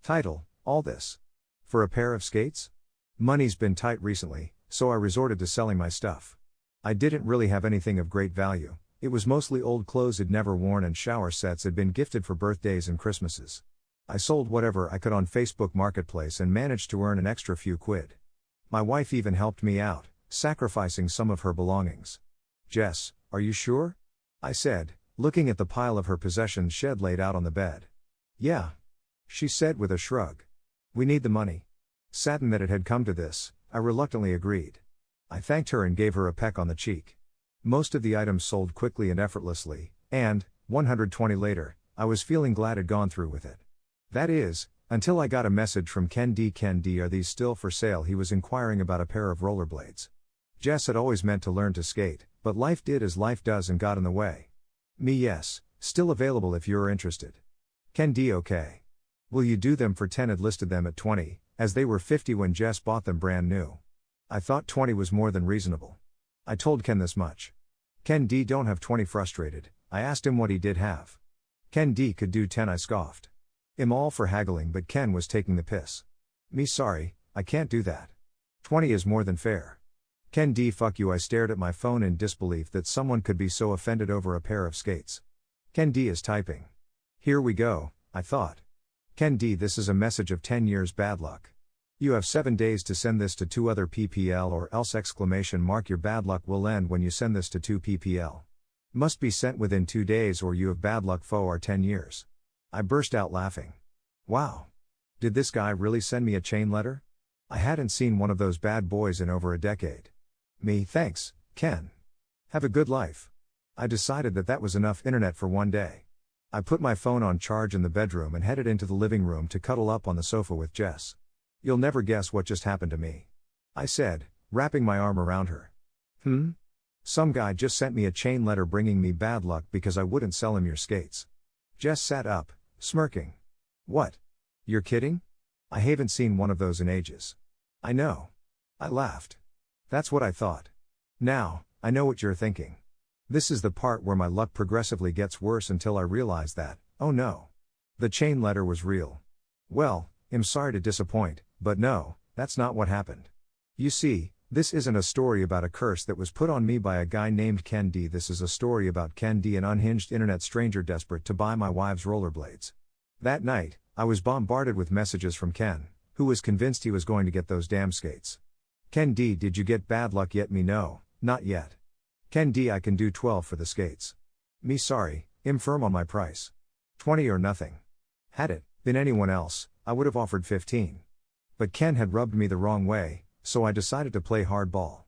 Title: All this. For a pair of skates? Money's been tight recently, so I resorted to selling my stuff. I didn't really have anything of great value, it was mostly old clothes I'd never worn and shower sets had been gifted for birthdays and Christmases. I sold whatever I could on Facebook Marketplace and managed to earn an extra few quid. My wife even helped me out, sacrificing some of her belongings. "Jess, are you sure?" I said, looking at the pile of her possessions shed laid out on the bed. "Yeah," she said with a shrug. "We need the money." Saddened that it had come to this, I reluctantly agreed. I thanked her and gave her a peck on the cheek. Most of the items sold quickly and effortlessly, and, 120 later, I was feeling glad I'd gone through with it. That is, until I got a message from Ken D. "Ken D, are these still for sale?" He was inquiring about a pair of rollerblades. Jess had always meant to learn to skate, but life did as life does and got in the way. Me: yes, still available if you're interested. Ken D: okay. Will you do them for 10? Had listed them at 20, as they were 50 when Jess bought them brand new. I thought 20 was more than reasonable. I told Ken this much. Ken D: don't have 20. Frustrated, I asked him what he did have. Ken D: could do 10. I scoffed. I'm all for haggling, but Ken was taking the piss. Me: sorry, I can't do that. 20 is more than fair. Ken D: fuck you. I stared at my phone in disbelief that someone could be so offended over a pair of skates. Ken D is typing. Here we go, I thought. Ken D: this is a message of 10 years bad luck. You have 7 days to send this to 2 other PPL or else! Your bad luck will end when you send this to 2 PPL. Must be sent within 2 days or you have bad luck for 10 years. I burst out laughing. Wow. Did this guy really send me a chain letter? I hadn't seen one of those bad boys in over a decade. Me: thanks, Ken. Have a good life. I decided that was enough internet for one day. I put my phone on charge in the bedroom and headed into the living room to cuddle up on the sofa with Jess. You'll never guess what just happened to me, I said, wrapping my arm around her. Some guy just sent me a chain letter bringing me bad luck because I wouldn't sell him your skates. Jess sat up, smirking. What? You're kidding? I haven't seen one of those in ages. I know. I laughed. That's what I thought. Now, I know what you're thinking. This is the part where my luck progressively gets worse until I realize that, oh no. The chain letter was real. Well, I'm sorry to disappoint, but no, that's not what happened. You see, this isn't a story about a curse that was put on me by a guy named Ken D. This is a story about Ken D, an unhinged internet stranger desperate to buy my wife's rollerblades. That night, I was bombarded with messages from Ken, who was convinced he was going to get those damn skates. Ken D: did you get bad luck yet? Me: no, not yet. Ken D: I can do 12 for the skates. Me: sorry, I'm firm on my price. 20 or nothing. Had it been anyone else, I would have offered 15. But Ken had rubbed me the wrong way, so I decided to play hardball.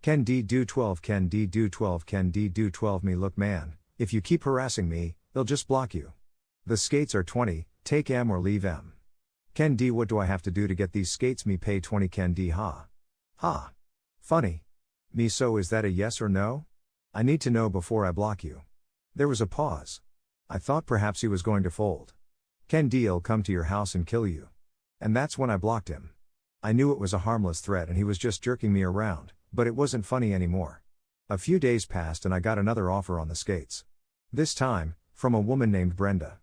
Ken D: do 12. Ken D: do 12. Ken D: do 12. Me: look man, if you keep harassing me, they'll just block you. The skates are 20, take M or leave M. Ken D: what do I have to do to get these skates? Me: pay 20. Ken D: ha. Ha. Funny. Me: so is that a yes or no? I need to know before I block you. There was a pause. I thought perhaps he was going to fold. Ken D: I'll come to your house and kill you. And that's when I blocked him. I knew it was a harmless threat and he was just jerking me around, but it wasn't funny anymore. A few days passed and I got another offer on the skates. This time, from a woman named Brenda.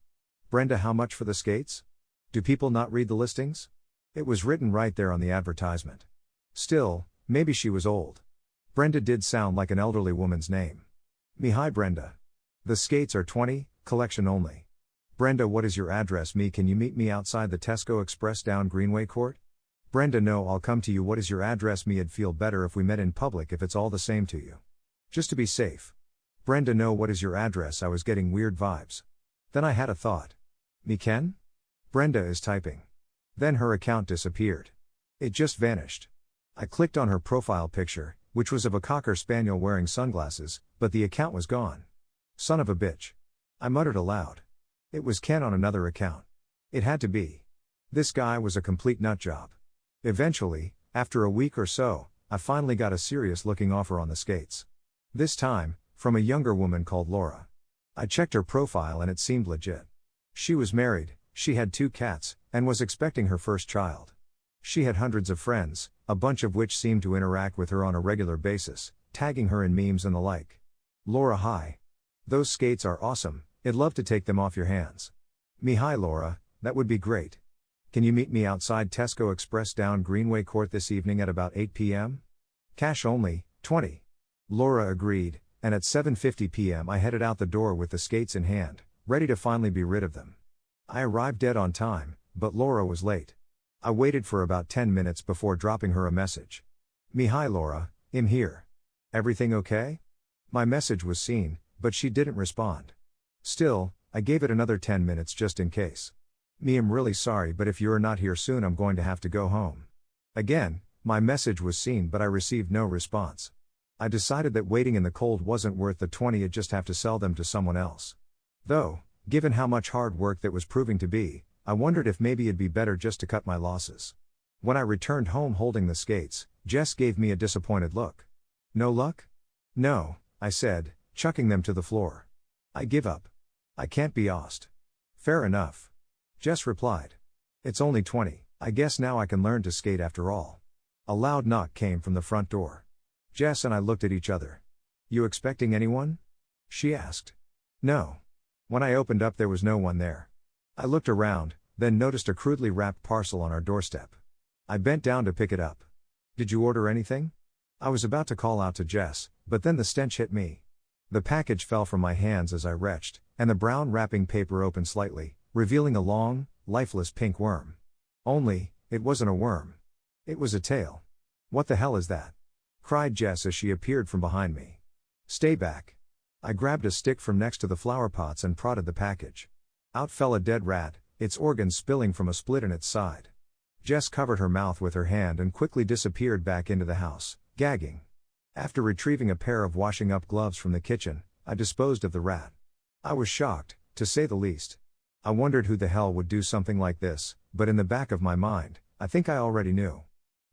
Brenda: how much for the skates? Do people not read the listings? It was written right there on the advertisement. Still, maybe she was old. Brenda did sound like an elderly woman's name. Me: hi Brenda. The skates are 20, collection only. Brenda: what is your address? Me: can you meet me outside the Tesco Express down Greenway Court? Brenda: no, I'll come to you. What is your address? Me: it'd feel better if we met in public if it's all the same to you. Just to be safe. Brenda: no, what is your address? I was getting weird vibes. Then I had a thought. Me: Ken? Brenda is typing. Then her account disappeared. It just vanished. I clicked on her profile picture, which was of a Cocker Spaniel wearing sunglasses, but the account was gone. Son of a bitch. I muttered aloud. It was Ken on another account. It had to be. This guy was a complete nutjob. Eventually, after a week or so, I finally got a serious-looking offer on the skates. This time, from a younger woman called Laura. I checked her profile and it seemed legit. She was married, she had 2 cats, and was expecting her first child. She had hundreds of friends, a bunch of which seemed to interact with her on a regular basis, tagging her in memes and the like. Laura: hi. Those skates are awesome, I'd love to take them off your hands. Me: hi Laura, that would be great. Can you meet me outside Tesco Express down Greenway Court this evening at about 8 p.m.? Cash only, 20. Laura agreed, and at 7:50 p.m. I headed out the door with the skates in hand, ready to finally be rid of them. I arrived dead on time, but Laura was late. I waited for about 10 minutes before dropping her a message. Hi Laura, I'm here. Everything okay? My message was seen, but she didn't respond. Still, I gave it another 10 minutes just in case. I'm really sorry, but if you're not here soon I'm going to have to go home. Again, my message was seen but I received no response. I decided that waiting in the cold wasn't worth the 20, I'd just have to sell them to someone else. Though, given how much hard work that was proving to be, I wondered if maybe it'd be better just to cut my losses. When I returned home holding the skates, Jess gave me a disappointed look. No luck? No, I said, chucking them to the floor. I give up. I can't be asked. Fair enough. Jess replied. It's only 20, I guess now I can learn to skate after all. A loud knock came from the front door. Jess and I looked at each other. You expecting anyone? She asked. No. When I opened up there was no one there. I looked around, then noticed a crudely wrapped parcel on our doorstep. I bent down to pick it up. Did you order anything? I was about to call out to Jess, but then the stench hit me. The package fell from my hands as I retched, and the brown wrapping paper opened slightly, revealing a long, lifeless pink worm. Only, it wasn't a worm. It was a tail. What the hell is that? Cried Jess as she appeared from behind me. Stay back. I grabbed a stick from next to the flower pots and prodded the package. Out fell a dead rat, its organs spilling from a split in its side. Jess covered her mouth with her hand and quickly disappeared back into the house, gagging. After retrieving a pair of washing up gloves from the kitchen, I disposed of the rat. I was shocked, to say the least. I wondered who the hell would do something like this, but in the back of my mind, I think I already knew.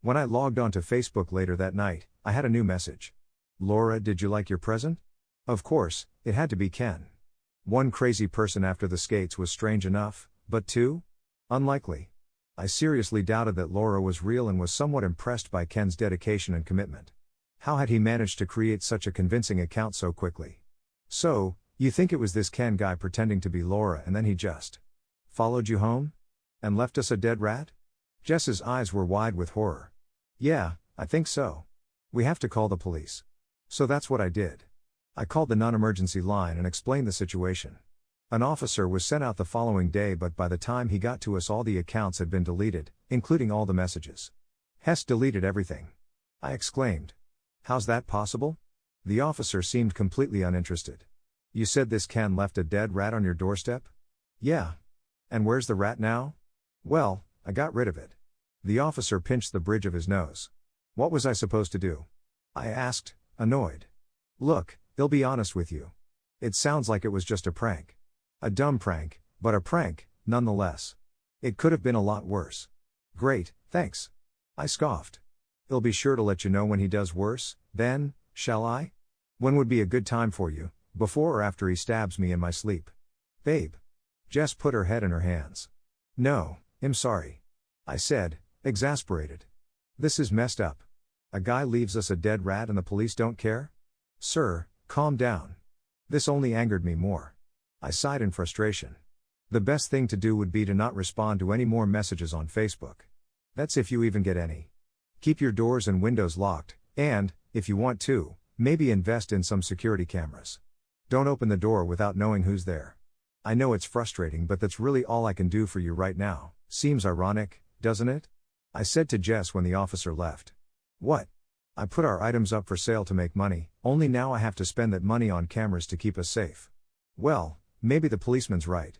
When I logged onto Facebook later that night, I had a new message. Laura, did you like your present? Of course, it had to be Ken. One crazy person after the skates was strange enough, but two? Unlikely. I seriously doubted that Laura was real and was somewhat impressed by Ken's dedication and commitment. How had he managed to create such a convincing account so quickly? So, you think it was this Ken guy pretending to be Laura and then he just followed you home? And left us a dead rat? Jess's eyes were wide with horror. Yeah, I think so. We have to call the police. So that's what I did. I called the non-emergency line and explained the situation. An officer was sent out the following day, but by the time he got to us all the accounts had been deleted, including all the messages. Hess deleted everything. I exclaimed. How's that possible? The officer seemed completely uninterested. You said this Ken left a dead rat on your doorstep? Yeah. And where's the rat now? Well, I got rid of it. The officer pinched the bridge of his nose. What was I supposed to do? I asked, annoyed. Look, I'll be honest with you. It sounds like it was just a prank. A dumb prank, but a prank, nonetheless. It could have been a lot worse. Great, thanks. I scoffed. I'll be sure to let you know when he does worse, then, shall I? When would be a good time for you, before or after he stabs me in my sleep? Babe. Jess put her head in her hands. No, I'm sorry. I said, exasperated. This is messed up. A guy leaves us a dead rat and the police don't care? Sir, calm down. This only angered me more. I sighed in frustration. The best thing to do would be to not respond to any more messages on Facebook. That's if you even get any. Keep your doors and windows locked, and, if you want to, maybe invest in some security cameras. Don't open the door without knowing who's there. I know it's frustrating, but that's really all I can do for you right now. Seems ironic, doesn't it? I said to Jess when the officer left. What? I put our items up for sale to make money, only now I have to spend that money on cameras to keep us safe. Well, maybe the policeman's right.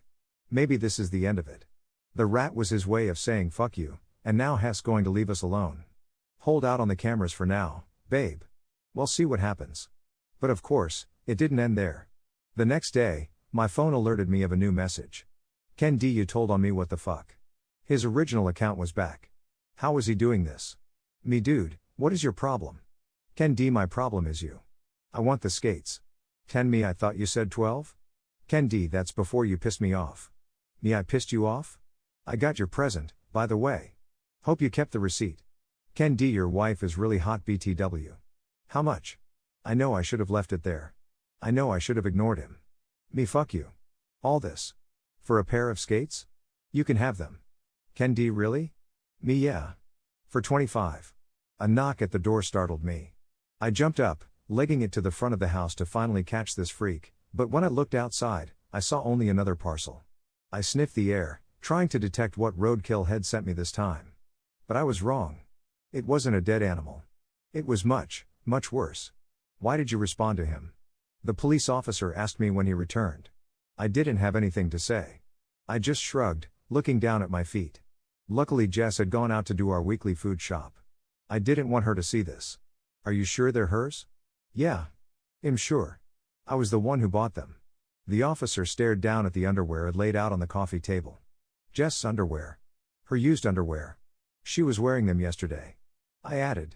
Maybe this is the end of it. The rat was his way of saying fuck you, and now Hess going to leave us alone. Hold out on the cameras for now, babe. We'll see what happens. But of course, it didn't end there. The next day, my phone alerted me of a new message. Ken D, you told on me, what the fuck? His original account was back. How was he doing this? Me dude, what is your problem? Ken D, my problem is you. I want the skates. 10 me, I thought you said 12? Ken D, that's before you pissed me off. Me, I pissed you off? I got your present, by the way. Hope you kept the receipt. Ken D, your wife is really hot BTW. How much? I know I should have left it there. I know I should have ignored him. Me, fuck you. All this. For a pair of skates? You can have them. Ken D, really? Me, yeah. For 25. A knock at the door startled me. I jumped up, legging it to the front of the house to finally catch this freak, but when I looked outside, I saw only another parcel. I sniffed the air, trying to detect what roadkill had sent me this time. But I was wrong. It wasn't a dead animal. It was much, much worse. Why did you respond to him? The police officer asked me when he returned. I didn't have anything to say. I just shrugged, looking down at my feet. Luckily Jess had gone out to do our weekly food shop. I didn't want her to see this. Are you sure they're hers? Yeah. I'm sure. I was the one who bought them. The officer stared down at the underwear it laid out on the coffee table. Jess's underwear. Her used underwear. She was wearing them yesterday. I added.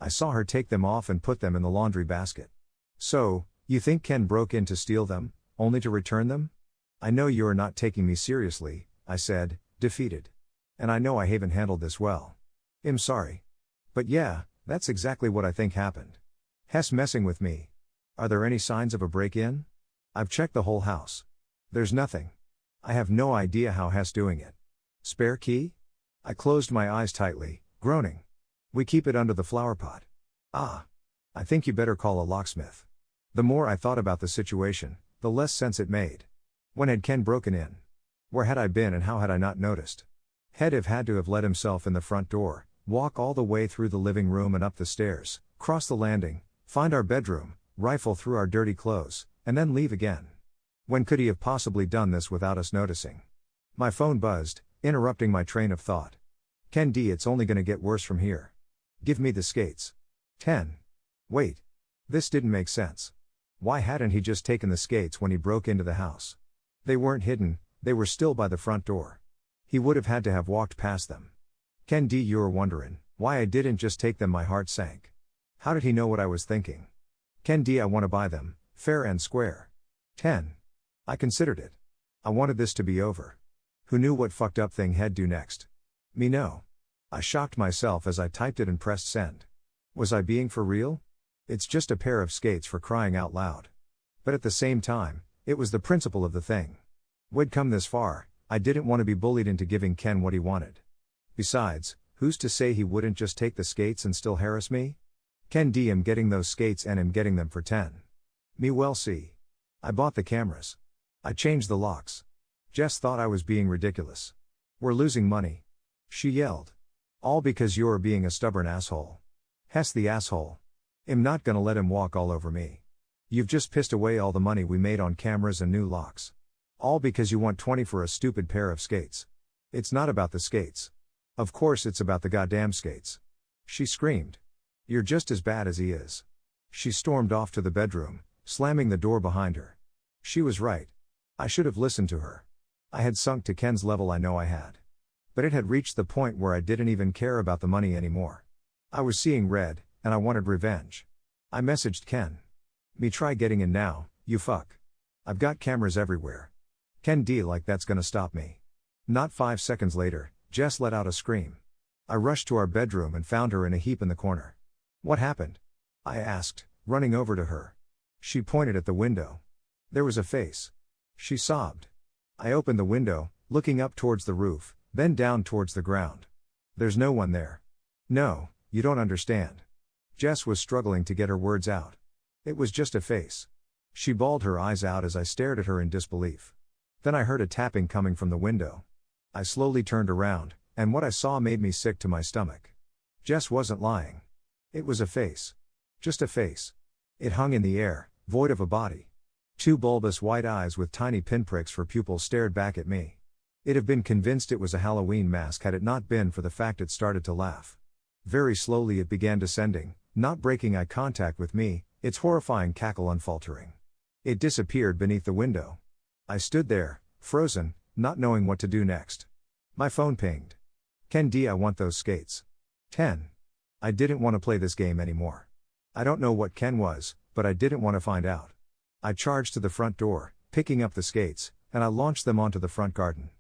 I saw her take them off and put them in the laundry basket. So, you think Ken broke in to steal them, only to return them? I know you are not taking me seriously, I said, defeated. And I know I haven't handled this well. I'm sorry. But yeah, that's exactly what I think happened. Hess messing with me. Are there any signs of a break-in? I've checked the whole house. There's nothing. I have no idea how Hess doing it. Spare key? I closed my eyes tightly, groaning. We keep it under the flower pot. Ah. I think you better call a locksmith. The more I thought about the situation, the less sense it made. When had Ken broken in? Where had I been and how had I not noticed? He'd have had to have let himself in the front door, walk all the way through the living room and up the stairs, cross the landing, find our bedroom, rifle through our dirty clothes, and then leave again. When could he have possibly done this without us noticing? My phone buzzed, interrupting my train of thought. Ken D, it's only gonna get worse from here. Give me the skates. 10. Wait. This didn't make sense. Why hadn't he just taken the skates when he broke into the house? They weren't hidden, they were still by the front door. He would have had to have walked past them. Ken D, you're wondering why I didn't just take them. My heart sank. How did he know what I was thinking? Ken D, I want to buy them, fair and square. 10. I considered it. I wanted this to be over. Who knew what fucked up thing he'd do next? Me no. I shocked myself as I typed it and pressed send. Was I being for real? It's just a pair of skates, for crying out loud. But at the same time, it was the principle of the thing. We'd come this far, I didn't want to be bullied into giving Ken what he wanted. Besides, who's to say he wouldn't just take the skates and still harass me? Ken D, am getting those skates and am getting them for 10. Me well see. I bought the cameras. I changed the locks. Jess thought I was being ridiculous. We're losing money. She yelled. All because you're being a stubborn asshole. Hess the asshole. I'm not gonna let him walk all over me. You've just pissed away all the money we made on cameras and new locks. All because you want 20 for a stupid pair of skates. It's not about the skates. Of course it's about the goddamn skates. She screamed. You're just as bad as he is. She stormed off to the bedroom, slamming the door behind her. She was right. I should have listened to her. I had sunk to Ken's level, I know I had. But it had reached the point where I didn't even care about the money anymore. I was seeing red, and I wanted revenge. I messaged Ken. Me try getting in now, you fuck. I've got cameras everywhere. Ken D, like that's gonna stop me. Not 5 seconds later, Jess let out a scream. I rushed to our bedroom and found her in a heap in the corner. What happened? I asked, running over to her. She pointed at the window. There was a face. She sobbed. I opened the window, looking up towards the roof, then down towards the ground. There's no one there. No, you don't understand. Jess was struggling to get her words out. It was just a face. She bawled her eyes out as I stared at her in disbelief. Then I heard a tapping coming from the window. I slowly turned around, and what I saw made me sick to my stomach. Jess wasn't lying. It was a face. Just a face. It hung in the air, void of a body. 2 bulbous white eyes with tiny pinpricks for pupils stared back at me. I'd have been convinced it was a Halloween mask had it not been for the fact it started to laugh. Very slowly it began descending, not breaking eye contact with me, its horrifying cackle unfaltering. It disappeared beneath the window. I stood there, frozen, not knowing what to do next. My phone pinged. Ken D, I want those skates. 10. I didn't want to play this game anymore. I don't know what Ken was, but I didn't want to find out. I charged to the front door, picking up the skates, and I launched them onto the front garden.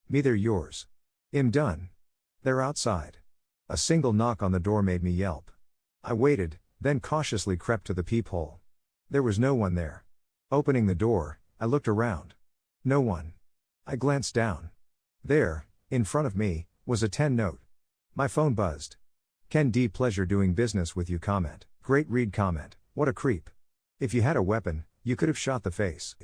Me, they're yours. I'm done. They're outside. A single knock on the door made me yelp. I waited, then cautiously crept to the peephole. There was no one there. Opening the door, I looked around. No one. I glanced down. There, in front of me, Was a 10 note. My phone buzzed. Ken D. Pleasure doing business with you comment. Great read comment. What a creep. If you had a weapon, you could have shot the face.